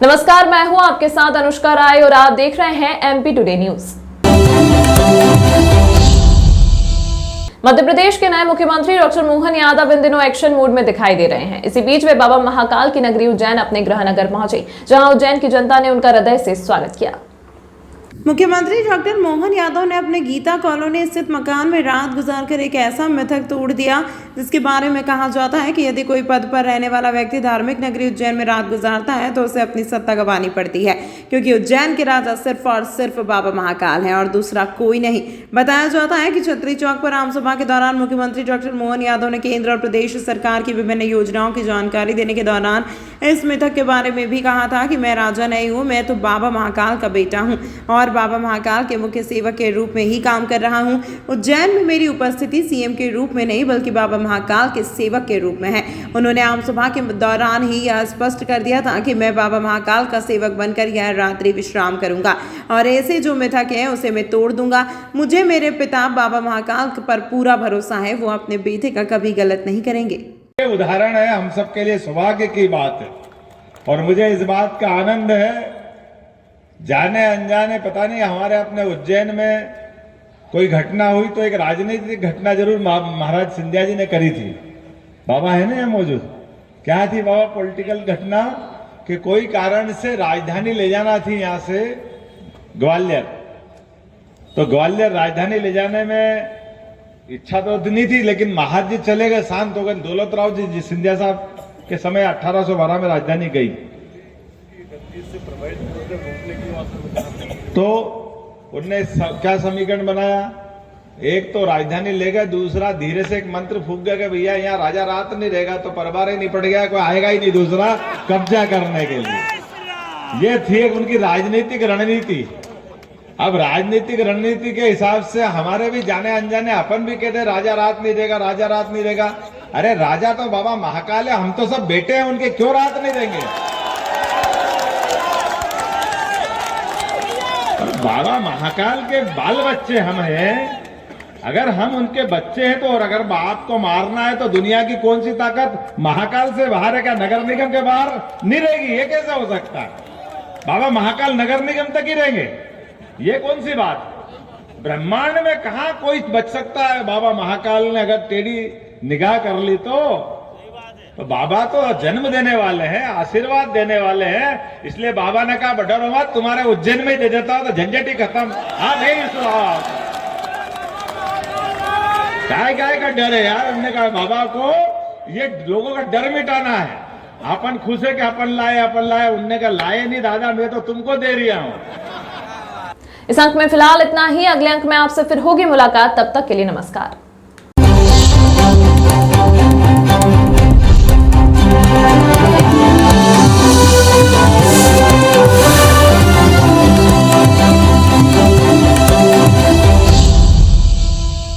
नमस्कार, मैं हूं आपके साथ अनुष्का राय और आप देख रहे हैं MP today news. Madhya Pradesh के नए मुख्यमंत्री डॉक्टर मोहन यादव इन दिनों एक्शन मोड में दिखाई दे रहे हैं। इसी बीच वे बाबा महाकाल की नगरी उज्जैन अपने गृह नगर पहुंचे, जहां उज्जैन की जनता ने उनका हृदय से स्वागत किया। मुख्यमंत्री डॉक्टर मोहन यादव ने अपने गीता कॉलोनी स्थित मकान में रात गुजारकर एक ऐसा मिथक तोड़ दिया जिसके बारे में कहा जाता है कि यदि कोई पद पर रहने वाला व्यक्ति धार्मिक नगरी उज्जैन में रात गुजारता है तो उसे अपनी सत्ता गंवानी पड़ती है, क्योंकि उज्जैन के राजा सिर्फ और सिर्फ बाबा महाकाल हैं और दूसरा कोई नहीं। बताया जाता है कि छतरी चौक पर आमसभा के दौरान मुख्यमंत्री डॉक्टर मोहन यादव ने केंद्र और प्रदेश सरकार की विभिन्न योजनाओं की जानकारी देने के दौरान इस मिथक के बारे में भी कहा था कि मैं राजा नहीं हूँ, मैं तो बाबा महाकाल का बेटा हूँ और बाबा महाकाल के मुख्य सेवक के रूप में ही काम कर रहा हूँ। उज्जैन में मेरी उपस्थिति सीएम के रूप में नहीं बल्कि बाबा महाकाल के सेवक के रूप में है। उन्होंने आमसभा के दौरान ही यह स्पष्ट कर दिया था कि मैं बाबा महाकाल का सेवक बनकर यह रात्रि विश्राम करूंगा और ऐसे जो मिथक है उसे मैं तोड़ दूंगा। मुझे मेरे पिता बाबा महाकाल पर पूरा भरोसा है, वो अपने बेटे का कभी गलत नहीं करेंगे। उदाहरण है, हम सबके लिए सौभाग्य की बात है और मुझे इस बात का आनंद है, जाने अनजाने पता नहीं हमारे अपने उज्जैन में कोई घटना हुई तो एक राजनीतिक घटना जरूर महाराज सिंधिया जी ने करी थी। बाबा है ना मौजूद, क्या थी बाबा पॉलिटिकल घटना कि कोई कारण से राजधानी ले जाना थी यहाँ से ग्वालियर, तो ग्वालियर राजधानी ले जाने में इच्छा तो नहीं थी, लेकिन महाराज जी चले गए, शांत हो गए। दौलत राव जी सिंधिया साहब के समय 1812 में राजधानी गई, तो उनने क्या समीकरण बनाया, एक तो राजधानी ले गए, दूसरा धीरे से एक मंत्र फूंक गया कि भैया यहाँ राजा रात नहीं रहेगा तो परिवार ही नहीं पड़ गया, कोई आएगा ही नहीं दूसरा कब्जा करने के लिए। ये थी उनकी राजनीतिक रणनीति। अब राजनीतिक रणनीति के हिसाब से हमारे भी जाने अनजाने अपन भी कहते राजा रात नहीं देगा, राजा रात नहीं देगा। अरे राजा तो बाबा महाकाल है, हम तो सब बेटे हैं उनके, क्यों रात नहीं देंगे? बाबा महाकाल के बाल बच्चे हम हैं, अगर हम उनके बच्चे हैं तो, और अगर बाप को मारना है तो दुनिया की कौन सी ताकत महाकाल से बाहर है? क्या नगर निगम के बाहर नहीं रहेगी? ये कैसे हो सकता है? बाबा महाकाल नगर निगम तक ही रहेंगे, ये कौन सी बात? ब्रह्मांड में कहां कोई बच सकता है? बाबा महाकाल ने अगर टेढ़ी निगाह कर ली तो बाबा तो जन्म देने वाले हैं, आशीर्वाद देने वाले हैं। इसलिए बाबा ने कहा डरो मत, तुम्हारे उज्जैन में ही दे देता तो झंझट ही खत्म। हाँ नहीं क्या का डर है यार? हमने कहा बाबा को ये लोगों का डर मिटाना है। अपन खुश है कि अपन लाए। उनने कहा लाए नहीं दादा, मैं तो तुमको दे रहा हूं। इस अंक में फिलहाल इतना ही। अगले अंक में आपसे फिर होगी मुलाकात, तब तक के लिए नमस्कार।